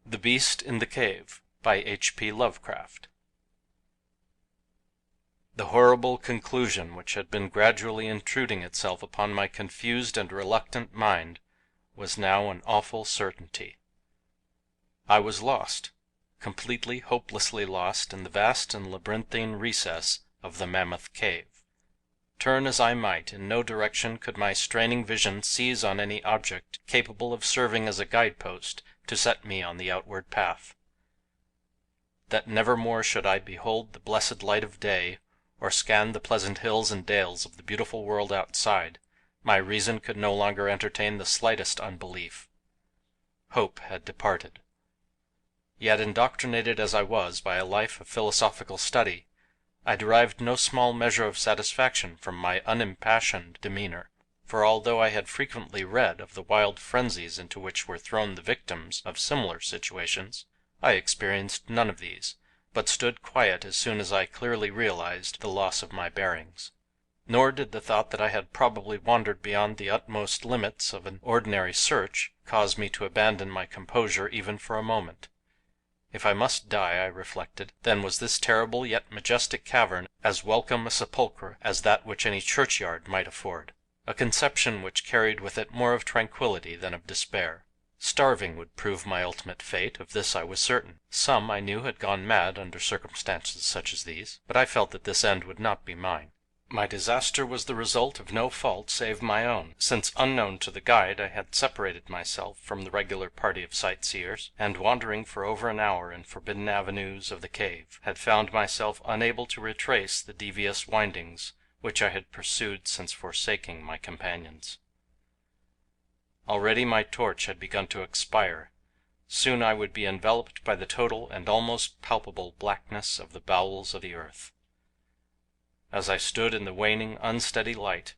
The Beast in the Cave by H.P. Lovecraft. The horrible conclusion which had been gradually intruding itself upon my confused and reluctant mind was now an awful certainty. I was lost, completely, hopelessly lost in the vast and labyrinthine recess of the Mammoth Cave. Turn as I might, in no direction could my straining vision seize on any object capable of serving as a guidepost to set me on the outward path. That never more should I behold the blessed light of day, or scan the pleasant hills and dales of the beautiful world outside, my reason could no longer entertain the slightest unbelief. Hope had departed. Yet, indoctrinated as I was by a life of philosophical study, I derived no small measure of satisfaction from my unimpassioned demeanor, for although I had frequently read of the wild frenzies into which were thrown the victims of similar situations, I experienced none of these, but stood quiet as soon as I clearly realized the loss of my bearings. Nor did the thought that I had probably wandered beyond the utmost limits of an ordinary search cause me to abandon my composure even for a moment. If I must die, I reflected, then was this terrible yet majestic cavern as welcome a sepulchre as that which any churchyard might afford, a conception which carried with it more of tranquillity than of despair. Starving would prove my ultimate fate, of this I was certain. Some, I knew, had gone mad under circumstances such as these, but I felt that this end would not be mine. My disaster was the result of no fault save my own, since unknown to the guide I had separated myself from the regular party of sightseers, and wandering for over an hour in forbidden avenues of the cave, had found myself unable to retrace the devious windings which I had pursued since forsaking my companions. Already my torch had begun to expire. Soon I would be enveloped by the total and almost palpable blackness of the bowels of the earth. As I stood in the waning, unsteady light,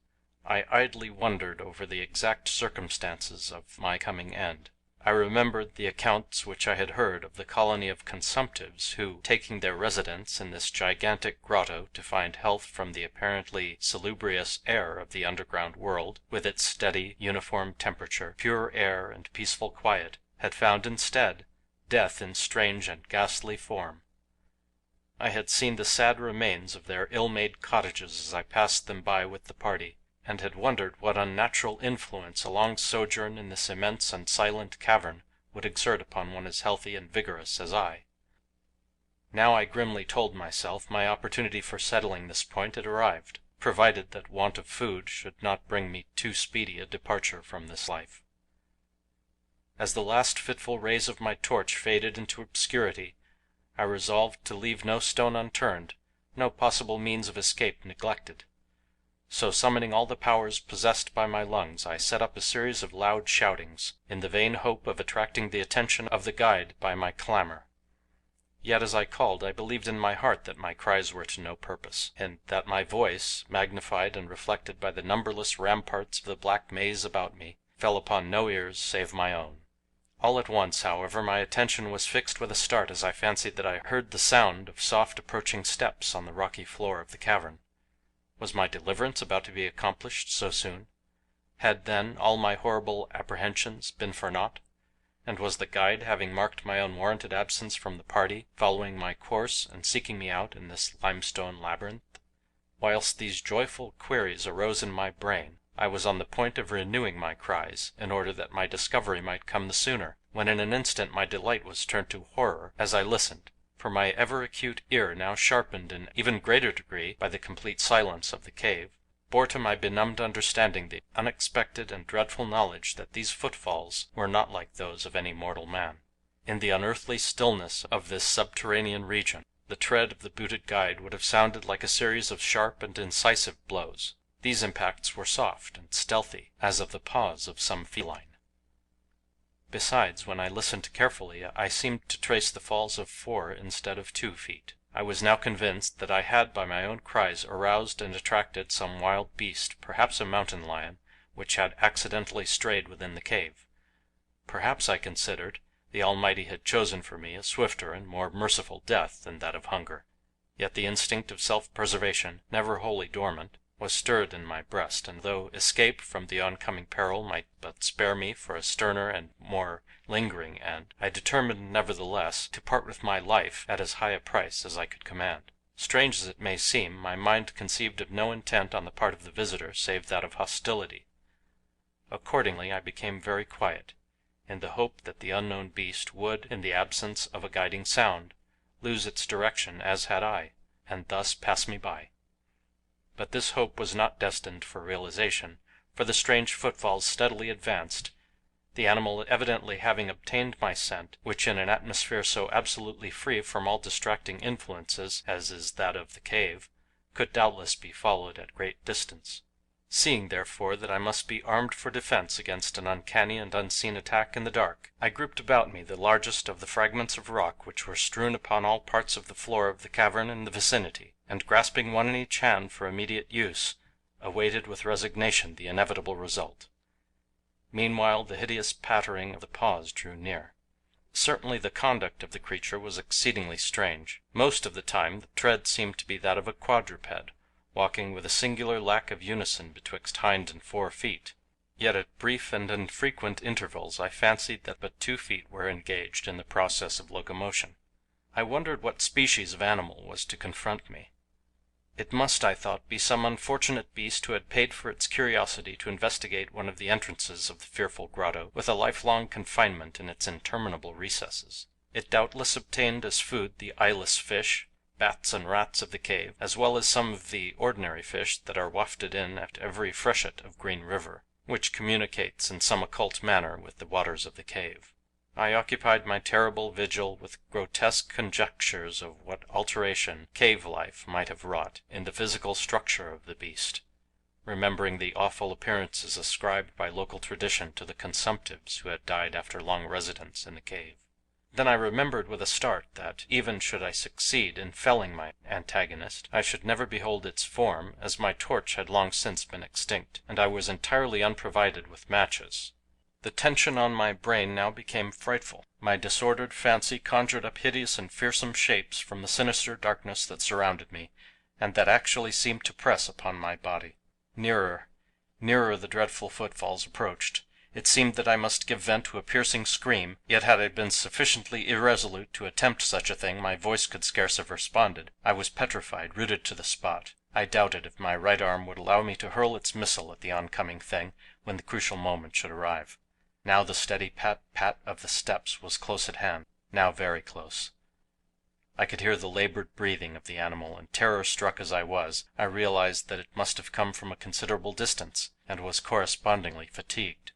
I idly wondered over the exact circumstances of my coming end. I remembered the accounts which I had heard of the colony of consumptives who, taking their residence in this gigantic grotto to find health from the apparently salubrious air of the underground world, with its steady, uniform temperature, pure air, and peaceful quiet, had found instead death in strange and ghastly form. I had seen the sad remains of their ill-made cottages as I passed them by with the party, and had wondered what unnatural influence a long sojourn in this immense and silent cavern would exert upon one as healthy and vigorous as I. Now I grimly told myself my opportunity for settling this point had arrived, provided that want of food should not bring me too speedy a departure from this life. As the last fitful rays of my torch faded into obscurity, I resolved to leave no stone unturned, no possible means of escape neglected. So summoning all the powers possessed by my lungs, I set up a series of loud shoutings, in the vain hope of attracting the attention of the guide by my clamor. Yet as I called, I believed in my heart that my cries were to no purpose, and that my voice, magnified and reflected by the numberless ramparts of the black maze about me, fell upon no ears save my own. All at once, however, my attention was fixed with a start as I fancied that I heard the sound of soft approaching steps on the rocky floor of the cavern. Was my deliverance about to be accomplished so soon? Had, then, all my horrible apprehensions been for naught? And was the guide, having marked my unwarranted absence from the party, following my course and seeking me out in this limestone labyrinth? Whilst these joyful queries arose in my brain, I was on the point of renewing my cries, in order that my discovery might come the sooner, when in an instant my delight was turned to horror as I listened, for my ever acute ear, now sharpened in even greater degree by the complete silence of the cave, bore to my benumbed understanding the unexpected and dreadful knowledge that these footfalls were not like those of any mortal man. In the unearthly stillness of this subterranean region, the tread of the booted guide would have sounded like a series of sharp and incisive blows. These impacts were soft and stealthy, as of the paws of some feline. Besides, when I listened carefully, I seemed to trace the falls of 4 instead of 2 feet. I was now convinced that I had by my own cries aroused and attracted some wild beast, perhaps a mountain lion, which had accidentally strayed within the cave. Perhaps, I considered, the Almighty had chosen for me a swifter and more merciful death than that of hunger. Yet the instinct of self-preservation, never wholly dormant, was stirred in my breast, and though escape from the oncoming peril might but spare me for a sterner and more lingering end, I determined nevertheless to part with my life at as high a price as I could command. Strange as it may seem, my mind conceived of no intent on the part of the visitor save that of hostility. Accordingly I became very quiet, in the hope that the unknown beast would, in the absence of a guiding sound, lose its direction as had I, and thus pass me by. But this hope was not destined for realization, for the strange footfalls steadily advanced, the animal evidently having obtained my scent, which in an atmosphere so absolutely free from all distracting influences as is that of the cave, could doubtless be followed at great distance. Seeing, therefore, that I must be armed for defense against an uncanny and unseen attack in the dark, I grouped about me the largest of the fragments of rock which were strewn upon all parts of the floor of the cavern in the vicinity, and grasping one in each hand for immediate use, awaited with resignation the inevitable result. Meanwhile the hideous pattering of the paws drew near. Certainly the conduct of the creature was exceedingly strange. Most of the time the tread seemed to be that of a quadruped, walking with a singular lack of unison betwixt hind and fore feet. Yet at brief and infrequent intervals I fancied that but 2 feet were engaged in the process of locomotion. I wondered what species of animal was to confront me. It must, I thought, be some unfortunate beast who had paid for its curiosity to investigate one of the entrances of the fearful grotto, with a lifelong confinement in its interminable recesses. It doubtless obtained as food the eyeless fish, bats and rats of the cave, as well as some of the ordinary fish that are wafted in at every freshet of Green River, which communicates in some occult manner with the waters of the cave. I occupied my terrible vigil with grotesque conjectures of what alteration cave life might have wrought in the physical structure of the beast, remembering the awful appearances ascribed by local tradition to the consumptives who had died after long residence in the cave. Then I remembered with a start that, even should I succeed in felling my antagonist, I should never behold its form, as my torch had long since been extinct, and I was entirely unprovided with matches. The tension on my brain now became frightful. My disordered fancy conjured up hideous and fearsome shapes from the sinister darkness that surrounded me, and that actually seemed to press upon my body. Nearer, nearer the dreadful footfalls approached. It seemed that I must give vent to a piercing scream, yet had I been sufficiently irresolute to attempt such a thing my voice could scarce have responded. I was petrified, rooted to the spot. I doubted if my right arm would allow me to hurl its missile at the oncoming thing when the crucial moment should arrive. Now the steady pat-pat of the steps was close at hand, now very close. I could hear the labored breathing of the animal, and terror-struck as I was, I realized that it must have come from a considerable distance, and was correspondingly fatigued.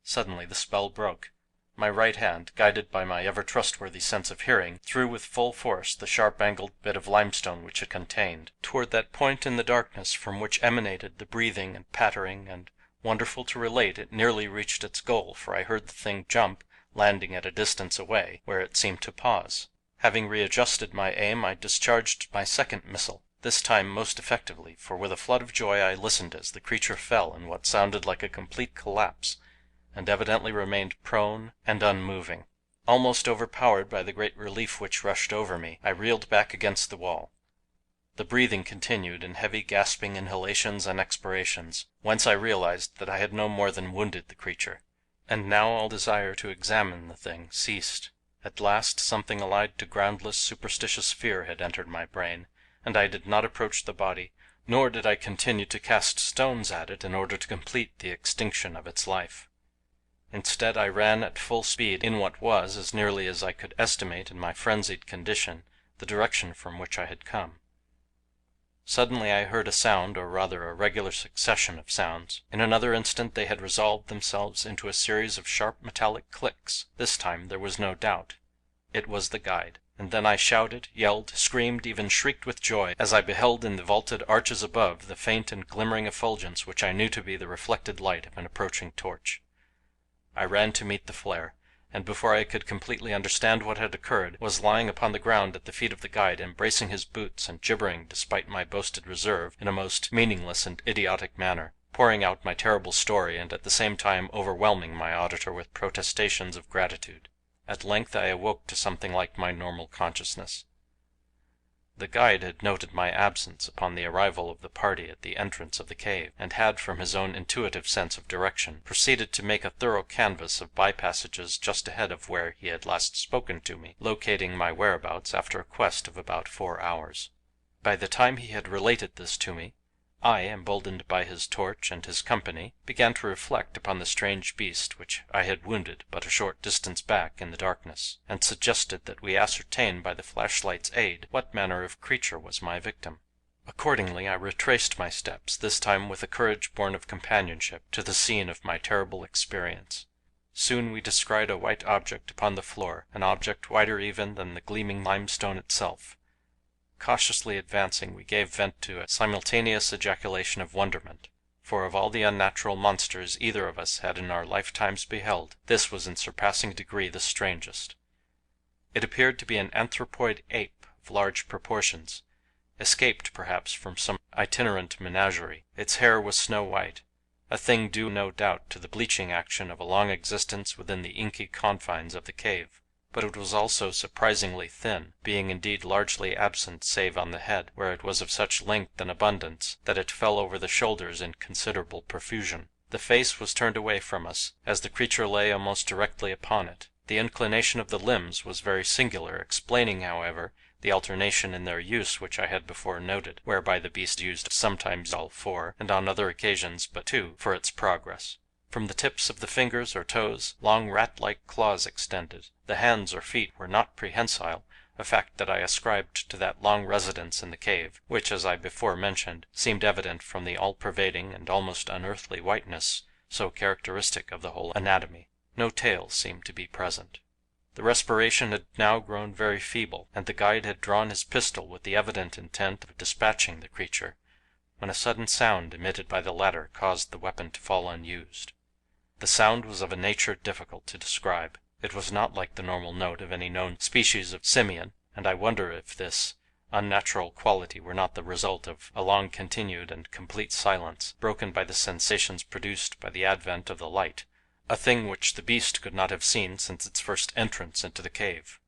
Suddenly the spell broke. My right hand, guided by my ever trustworthy sense of hearing, threw with full force the sharp-angled bit of limestone which it contained, toward that point in the darkness from which emanated the breathing and pattering, and wonderful to relate, it nearly reached its goal, for I heard the thing jump, landing at a distance away, where it seemed to pause. Having readjusted my aim, I discharged my second missile, this time most effectively, for with a flood of joy I listened as the creature fell in what sounded like a complete collapse, and evidently remained prone and unmoving. Almost overpowered by the great relief which rushed over me, I reeled back against the wall. The breathing continued in heavy gasping inhalations and expirations, whence I realized that I had no more than wounded the creature. And now all desire to examine the thing ceased. At last something allied to groundless, superstitious fear had entered my brain, and I did not approach the body, nor did I continue to cast stones at it in order to complete the extinction of its life. Instead, I ran at full speed in what was, as nearly as I could estimate in my frenzied condition, the direction from which I had come. Suddenly I heard a sound, or rather a regular succession of sounds. In another instant they had resolved themselves into a series of sharp metallic clicks. This time there was no doubt. It was the guide. And then I shouted, yelled, screamed, even shrieked with joy as I beheld in the vaulted arches above the faint and glimmering effulgence which I knew to be the reflected light of an approaching torch. I ran to meet the flare, and before I could completely understand what had occurred, was lying upon the ground at the feet of the guide, embracing his boots and gibbering despite my boasted reserve in a most meaningless and idiotic manner, pouring out my terrible story and at the same time overwhelming my auditor with protestations of gratitude. At length I awoke to something like my normal consciousness. The guide had noted my absence upon the arrival of the party at the entrance of the cave, and had, from his own intuitive sense of direction, proceeded to make a thorough canvass of by passages just ahead of where he had last spoken to me, locating my whereabouts after a quest of about 4 hours. By the time he had related this to me, I, emboldened by his torch and his company, began to reflect upon the strange beast which I had wounded but a short distance back in the darkness, and suggested that we ascertain by the flashlight's aid what manner of creature was my victim. Accordingly I retraced my steps, this time with a courage born of companionship, to the scene of my terrible experience. Soon we descried a white object upon the floor, an object whiter even than the gleaming limestone itself. Cautiously advancing, we gave vent to a simultaneous ejaculation of wonderment, for of all the unnatural monsters either of us had in our lifetimes beheld, this was in surpassing degree the strangest. It appeared to be an anthropoid ape of large proportions, escaped perhaps from some itinerant menagerie. Its hair was snow white, a thing due no doubt to the bleaching action of a long existence within the inky confines of the cave. But it was also surprisingly thin, being indeed largely absent save on the head, where it was of such length and abundance that it fell over the shoulders in considerable profusion. The face was turned away from us, as the creature lay almost directly upon it. The inclination of the limbs was very singular, explaining, however, the alternation in their use which I had before noted, whereby the beast used sometimes all four, and on other occasions but two, for its progress. From the tips of the fingers or toes long rat-like claws extended. The hands or feet were not prehensile, a fact that I ascribed to that long residence in the cave, which, as I before mentioned, seemed evident from the all-pervading and almost unearthly whiteness so characteristic of the whole anatomy. No tail seemed to be present. The respiration had now grown very feeble, and the guide had drawn his pistol with the evident intent of dispatching the creature, when a sudden sound emitted by the latter caused the weapon to fall unused. The sound was of a nature difficult to describe. It was not like the normal note of any known species of simian, and I wonder if this unnatural quality were not the result of a long continued and complete silence, broken by the sensations produced by the advent of the light, a thing which the beast could not have seen since its first entrance into the cave.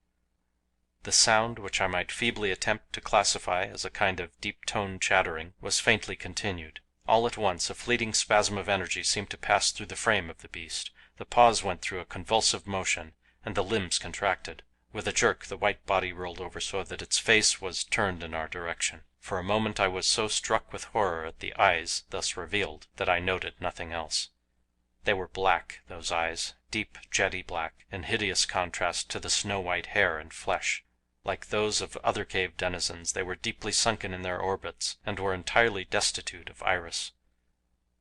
The sound, which I might feebly attempt to classify as a kind of deep-toned chattering, was faintly continued. All at once a fleeting spasm of energy seemed to pass through the frame of the beast. The paws went through a convulsive motion, and the limbs contracted. With a jerk the white body rolled over so that its face was turned in our direction. For a moment I was so struck with horror at the eyes thus revealed that I noted nothing else. They were black, those eyes, deep jetty black, in hideous contrast to the snow-white hair and flesh. Like those of other cave denizens, they were deeply sunken in their orbits, and were entirely destitute of iris.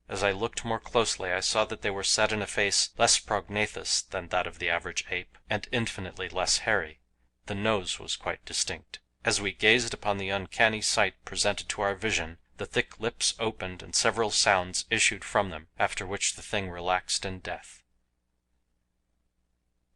As I looked more closely I saw that they were set in a face less prognathous than that of the average ape, and infinitely less hairy. The nose was quite distinct. As we gazed upon the uncanny sight presented to our vision, the thick lips opened and several sounds issued from them, after which the thing relaxed in death.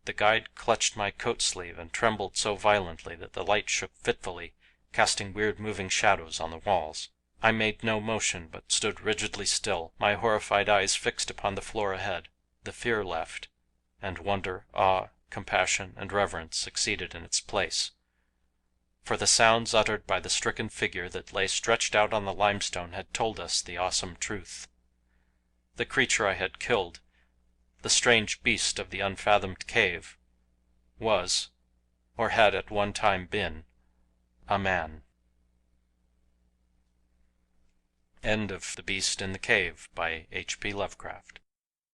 The guide clutched my coat sleeve and trembled so violently that the light shook fitfully, casting weird moving shadows on the walls. I made no motion, but stood rigidly still, my horrified eyes fixed upon the floor ahead. The fear left, and wonder, awe, compassion, and reverence succeeded in its place. For the sounds uttered by the stricken figure that lay stretched out on the limestone had told us the awesome truth. The creature I had killed, the strange beast of the unfathomed cave, was, or had at one time been, a man. End of The Beast in the Cave by H.P. Lovecraft.